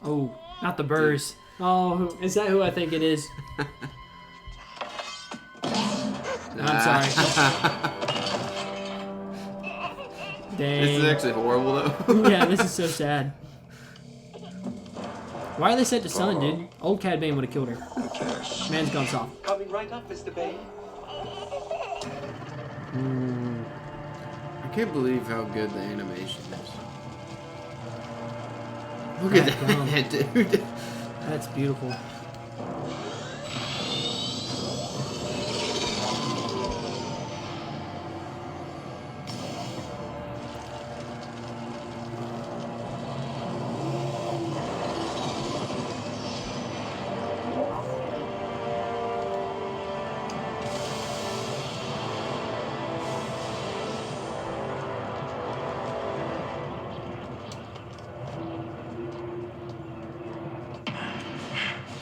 Oh, not the burrs. Oh, is that who I think it is? I'm sorry. Dang. This is actually horrible, though. Yeah, this is so sad. Why are they set to son, dude? Old Cad Bane would have killed her. Man's gone soft. Coming right up, Mr. Bane. I can't believe how good the animation is. Look at that, dude. That's beautiful.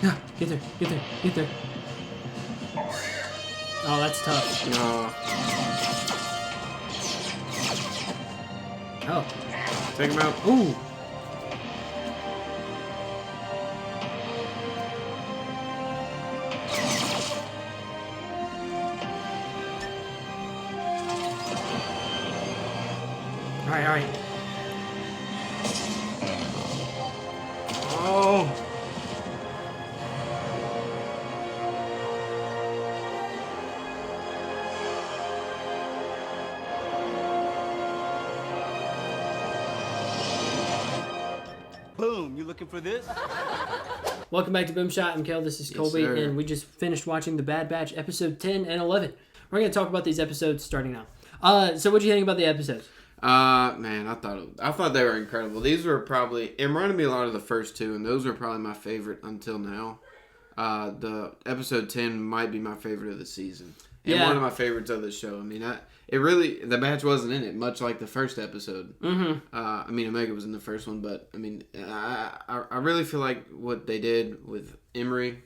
Yeah, get there, get there, get there. Oh, that's tough. No. Oh. Take him out. Ooh. Alright, alright. Oh. Boom, you looking for this? Welcome back to BoomShot. I'm Kel. This is Colby, sir. and we just finished watching The Bad Batch, episode 10 and 11. We're going to talk about these episodes starting now. So what do you think about the episodes? Man, I thought they were incredible. These were probably, it reminded me a lot of the first two, and those were probably my favorite until now. The episode 10 might be my favorite of the season. And one of my favorites of the show. I mean, the match wasn't in it, much like the first episode. Mm-hmm. I mean, Omega was in the first one, but I mean, I really feel like what they did with Emery,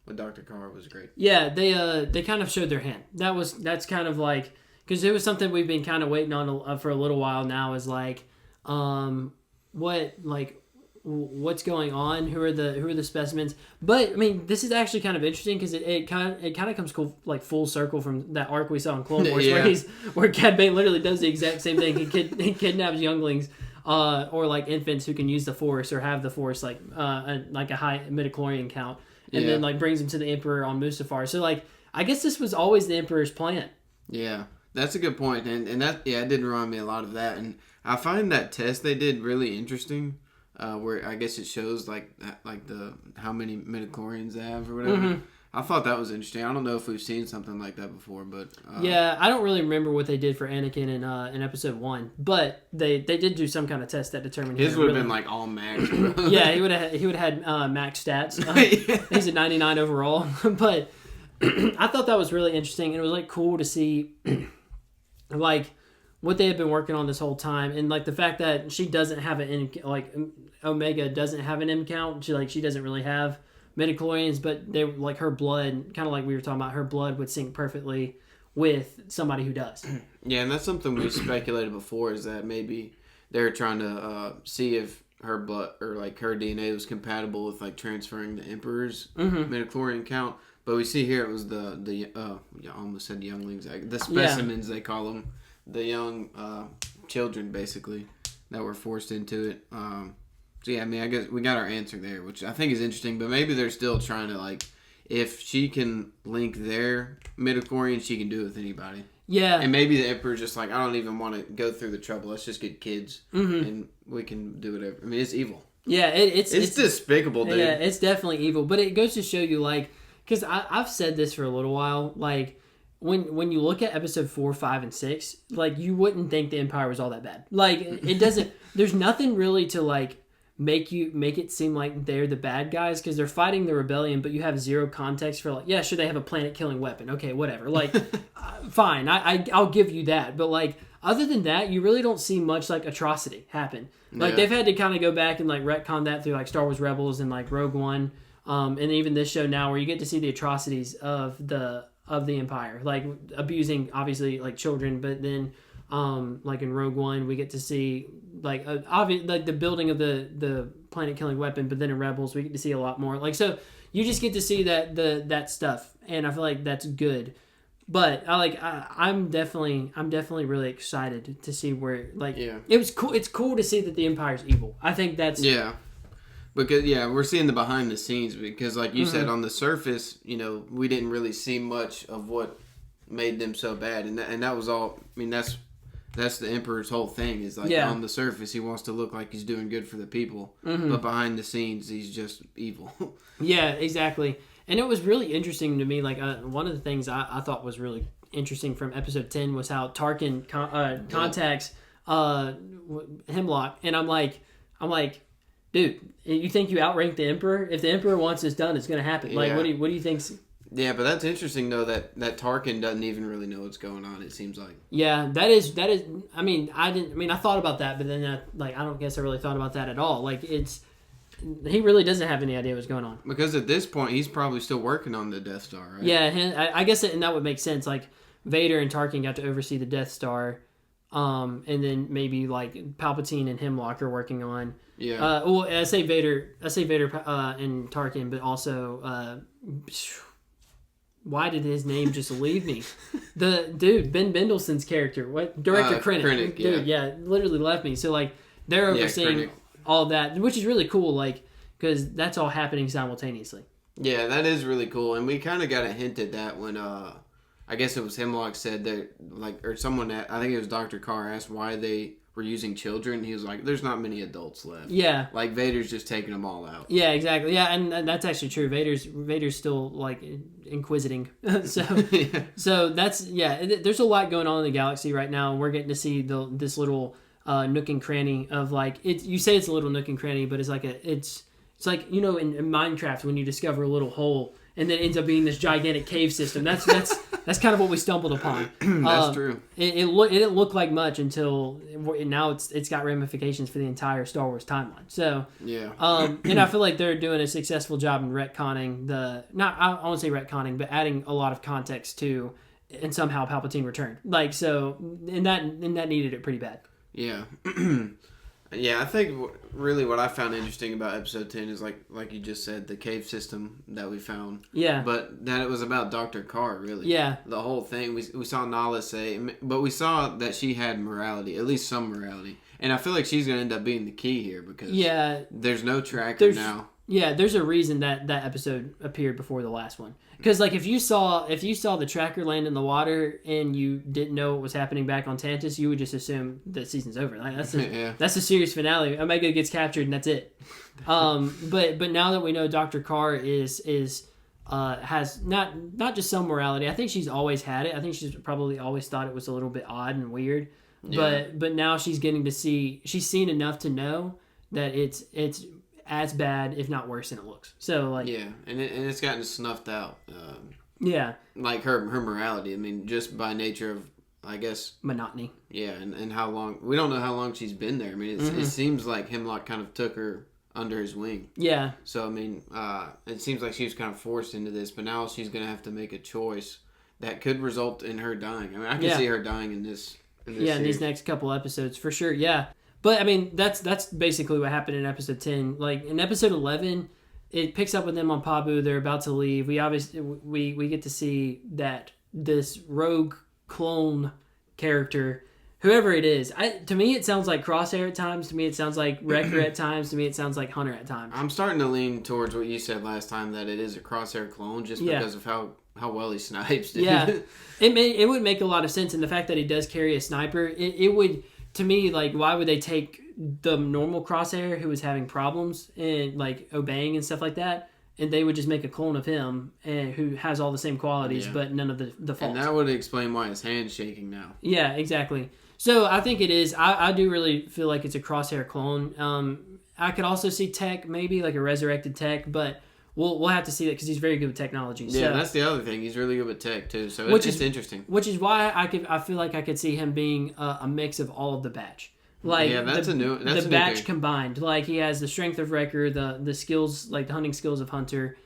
with Dr. Carr was great. Yeah, they kind of showed their hand. That's kind of like, because it was something we've been kind of waiting on for a little while now. Is like, what's going on? Who are the specimens? But I mean, this is actually kind of interesting because it kind of comes full circle from that arc we saw in Clone Wars, Yeah. where Cad Bane literally does the exact same thing. He kidnaps younglings, or like infants who can use the Force or have the Force, like a high midichlorian count, and then like brings them to the Emperor on Mustafar. So like, I guess this was always the Emperor's plan. Yeah, that's a good point, and that it did remind me a lot of that, and I find that test they did really interesting. Where I guess it shows like the how many midichlorians they have or whatever. Mm-hmm. I thought that was interesting. I don't know if we've seen something like that before, but yeah, I don't really remember what they did for Anakin in episode 1, but they did do some kind of test that determined his would have been like all max. Yeah, he would have had max stats. He's a 99 overall, but I thought that was really interesting, and it was like cool to see like what they had been working on this whole time, and like the fact that she doesn't have Omega doesn't have an M count. She doesn't really have midichlorians, but they like her blood, kind of like we were talking about, her blood would sync perfectly with somebody who does. Yeah, and that's something we speculated before, is that maybe they're trying to see if her blood or like her DNA was compatible with like transferring the Emperor's midichlorian count. But we see here it was I almost said younglings, the specimens they call them, the young children basically that were forced into it. So yeah, I mean, I guess we got our answer there, which I think is interesting. But maybe they're still trying to like, if she can link their midichlorian, she can do it with anybody. Yeah, and maybe the Emperor's just like, I don't even want to go through the trouble. Let's just get kids, and we can do whatever. I mean, it's evil. Yeah, it's despicable, dude. Yeah, it's definitely evil. But it goes to show you, like, because I've said this for a little while, like, when you look at episode 4, 5, and 6, like, you wouldn't think the Empire was all that bad. Like, it doesn't. There's nothing really to like make it seem like they're the bad guys, because they're fighting the rebellion, but you have zero context for like, yeah, sure, they have a planet killing weapon, okay, whatever, like fine, I'll give you that, but like other than that, you really don't see much like atrocity happen. Like they've had to kind of go back and like retcon that through like Star Wars Rebels and like Rogue One, and even this show now, where you get to see the atrocities of the Empire, like abusing obviously like children, but then like in Rogue One, we get to see like like the building of the planet-killing weapon, but then in Rebels we get to see a lot more. Like, so you just get to see that stuff, and I feel like that's good. But I'm definitely really excited to see where it was cool. It's cool to see that the Empire's evil. I think that's because we're seeing the behind the scenes because like you said on the surface, we didn't really see much of what made them so bad, and that was all. I mean that's the Emperor's whole thing is like on the surface he wants to look like he's doing good for the people, but behind the scenes he's just evil. Yeah, exactly. And it was really interesting to me. Like one of the things I thought was really interesting from episode 10 was how Tarkin contacts Hemlock, and I'm like, dude, you think you outrank the Emperor? If the Emperor wants this done, it's going to happen. Like, what do you think? Yeah, but that's interesting though that Tarkin doesn't even really know what's going on. It seems like. Yeah, that is. I mean, I thought about that, but then I don't guess I really thought about that at all. Like he really doesn't have any idea what's going on. Because at this point, he's probably still working on the Death Star, right? Yeah, I guess and that would make sense. Like Vader and Tarkin got to oversee the Death Star, and then maybe like Palpatine and Hemlock are working on. Yeah. Well, I say Vader and Tarkin, but also. Why did his name just leave me? Ben Mendelsohn's character, Director Krennic. Dude, literally left me. So like they're overseeing all that, which is really cool. Like because that's all happening simultaneously. Yeah, that is really cool, and we kind of got a hint at that when I guess it was Hemlock said that or someone I think it was Dr. Carr asked why they were using children. He was like, "There's not many adults left." Yeah, like Vader's just taking them all out. Yeah, exactly. Yeah, and that's actually true. Vader's still like inquisiting. So that's there's a lot going on in the galaxy right now, and we're getting to see this little nook and cranny of like you say it's a little nook and cranny, but it's like it's like in Minecraft when you discover a little hole and then it ends up being this gigantic cave system. That's kind of what we stumbled upon. That's true. It didn't look like much until now it's got ramifications for the entire Star Wars timeline. So and I feel like they're doing a successful job in retconning I won't say retconning, but adding a lot of context to, and somehow Palpatine returned. Like so, and that needed it pretty bad. Yeah. Yeah, I think really what I found interesting about episode 10 is like you just said, the cave system that we found. Yeah. But that it was about Dr. Carr, really. Yeah. The whole thing. We saw Nala say, but we saw that she had morality, at least some morality. And I feel like she's going to end up being the key here because there's no tracker now. Yeah, there's a reason that episode appeared before the last one. Because like if you saw the tracker land in the water and you didn't know what was happening back on Tantus, you would just assume the season's over. Like that's a series finale. Omega gets captured and that's it. But now that we know Dr. Carr has not just some morality. I think she's always had it. I think she's probably always thought it was a little bit odd and weird. Yeah. But now she's getting to see. She's seen enough to know that it's as bad, if not worse, than it looks. So like and it's gotten snuffed out. Like her morality. I mean, just by nature of, I guess, monotony. Yeah, and how long we don't know how long she's been there. I mean, it seems like Hemlock kind of took her under his wing. Yeah. So I mean, it seems like she was kind of forced into this, but now she's gonna have to make a choice that could result in her dying. I mean, I can see her dying in this. In these next couple episodes for sure. Yeah. But I mean, that's basically what happened in episode 10. Like in episode 11, it picks up with them on Pabu. They're about to leave. We obviously we get to see that this rogue clone character, whoever it is, to me it sounds like Crosshair at times. To me it sounds like Wrecker at times. To me it sounds like Hunter at times. I'm starting to lean towards what you said last time, that it is a Crosshair clone, just because of how well he snipes. Dude. Yeah, it would make a lot of sense, and the fact that he does carry a sniper, it would. To me, like, why would they take the normal Crosshair who was having problems and like obeying and stuff like that, and they would just make a clone of him and who has all the same qualities but none of the faults? And that would explain why his hand's shaking now. Yeah, exactly. So I think it is. I do really feel like it's a Crosshair clone. I could also see Tech, maybe like a resurrected Tech, but we'll have to see that because he's very good with technology. Yeah, so, that's the other thing. He's really good with tech too, so it's interesting. Which is why I feel like I could see him being a mix of all of the batch. Like the batch combined. Like he has the strength of Wrecker, the skills, like the hunting skills of Hunter.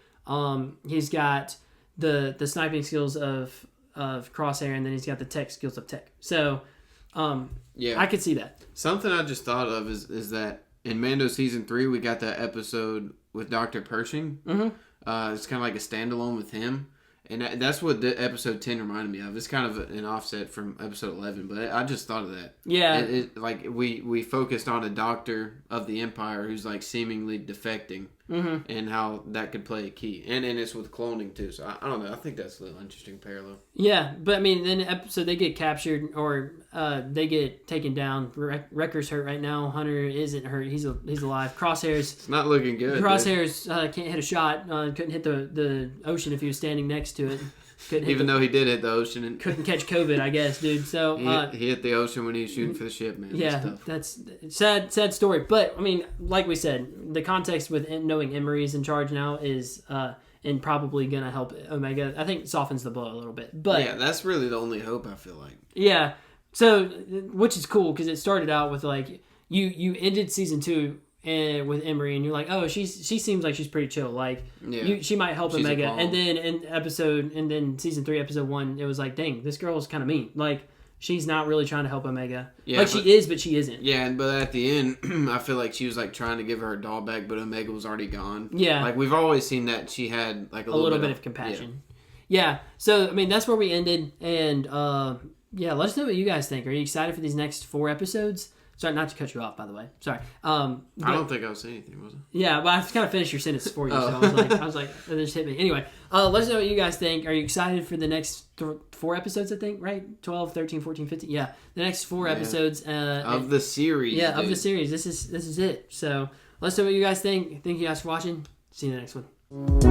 He's got the sniping skills of Crosshair, and then he's got the tech skills of Tech. So I could see that. Something I just thought of is that in Mando season 3, we got that episode with Dr. Pershing. Mm-hmm. It's kind of like a standalone with him. And that's what the episode 10 reminded me of. It's kind of an offset from episode 11, but I just thought of that. Yeah. Like we focused on a doctor of the Empire who's like seemingly defecting, and how that could play a key. And it's with cloning too. So I don't know. I think that's a little interesting parallel. Yeah, but I mean, in the episode they get captured or they get taken down. Wrecker's hurt right now. Hunter isn't hurt. He's alive. Crosshairs. It's not looking good. Crosshairs can't hit a shot. Couldn't hit the ocean if he was standing next to it. Even though he did hit the ocean and couldn't catch COVID, I guess, dude. So he hit the ocean when he was shooting for the ship, man. Yeah, that's sad story. But I mean, like we said, the context with knowing Emery's in charge now is and probably gonna help Omega. I think softens the blow a little bit. But yeah, that's really the only hope I feel like. Yeah, so which is cool because it started out with like you ended season 2. And with Emery, and you're like, oh, she seems like she's pretty chill. Like, she might help she's Omega. And then and then season 3, episode 1, it was like, dang, this girl is kind of mean. Like, she's not really trying to help Omega. Yeah, like, she is, but she isn't. Yeah, but at the end, I feel like she was like trying to give her doll back, but Omega was already gone. Yeah, like we've always seen that she had like a little bit of compassion. Yeah. So I mean, that's where we ended, and let us know what you guys think. Are you excited for these next 4 episodes? Sorry, not to cut you off, by the way. Sorry. I don't think I was saying anything, was I? Yeah, but I kind of finished your sentence for you, so I was like, it just hit me. Anyway, let us know what you guys think. Are you excited for the next 4 episodes, I think, right? 12, 13, 14, 15. Yeah, the next 4 episodes. Of the series. Yeah, dude. Of the series. This is it. So let us know what you guys think. Thank you guys for watching. See you in the next one.